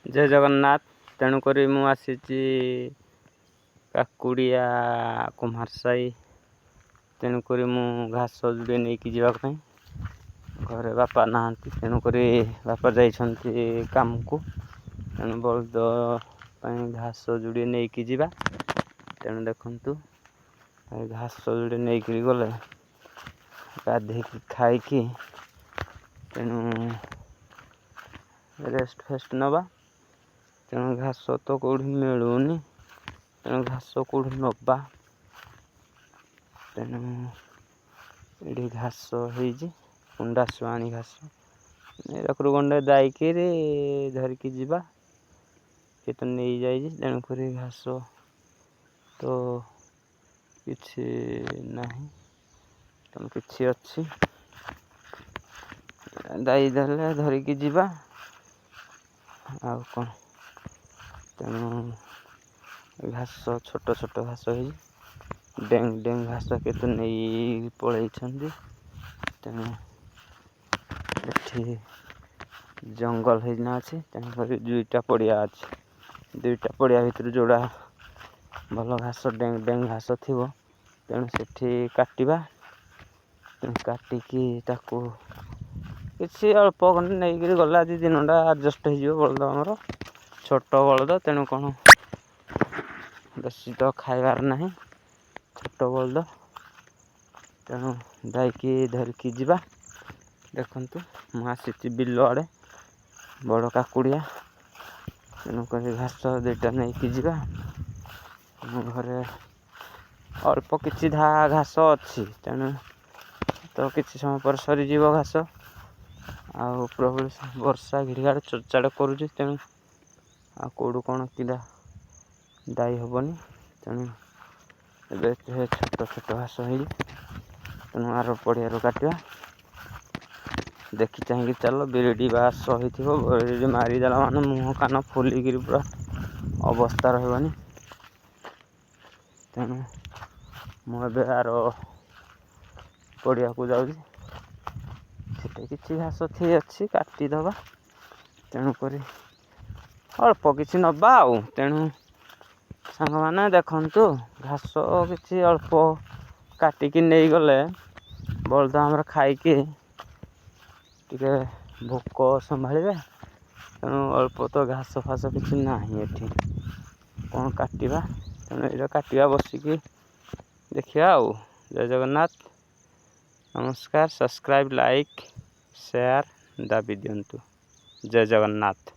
जय जगन्नाथ। तेणुक मु आसी काकुड़िया कुम्हार साई। तेणुक मु घास जोड़े नहीं कि जावाई घरे बापा ना तेणुक बापा जाइछन्ति काम को। तेणु बलद घास जोड़े नहीं कि जावा। तेणु देखु घास जोड़े नहीं कि गले गाधे खाई तेणु रेस्ट फेस्ट नवा। तेणु घास तो कौड़ी मिलूनी। तेणु घास कौड़ी नवा। तेणु ये घास कुंडा शुआणी घास रखु गंडे दायिकी धरिकी जावा ये तो नहीं जाइए। तेणुक घास तो किछि नहीं तेणु किछि अच्छी दाई देले धरिकी जावा आ कौन। तेणु घास छोट छोट घास डेंग डेंग घास के तो नहीं पलि। तेणु ये जंगल होना अच्छे। तेणुक दुईटा पड़िया अच्छे। दुईटा पड़िया भितर जोड़ा भल घास डेंग डेंग घास थी। तेणु से काटिबा काटिकी किसी अल्प नहीं गला आज दिनटा आडजस्ट हो बलद आमर छोट बलद। तेणु कौन बेसी तो खाइबार ना छोट बलद। तेणु दायिकी धरिकी जावा। देखु मुझे बिल आड़े बड़ काकुड़िया। तेणुक घास दुईटा नहीं कि जावा। घरे अल्प किछि घास अच्छी। तेणु तो किसी समय पर सरीज घास आउ प्रभु वर्षा घिड़घाड़ चड़चाड़ करुच्ची। तेणु आ कौड़ू कौन किला दाई हेनी। तेणु छोट छोट घास हो तेणु आर पड़िया काटा देखी चाहिए चल। बिरडी बास बिरडी मारिदेला मान मुह कान फुलिक पूरा अवस्था रही। तेणु मुझे आर पड़िया को जाऊँगी किसी घास थी अच्छी काटिदबा। तेणुक अल्प किसी नवा आउ। तेणु सांग मैंने देखु घास किसी अल्प काटिकी नहीं गले बलद आमर खाइकी टिके भोक संभाले। तेणु अल्प तो घास फास किसी ना ये कौन काटा। तेणु ये काटा बसिकी देखिया। जय जगन्नाथ। नमस्कार। सब्सक्राइब लाइक शेयर दाबी दिंतु। जय जगन्नाथ।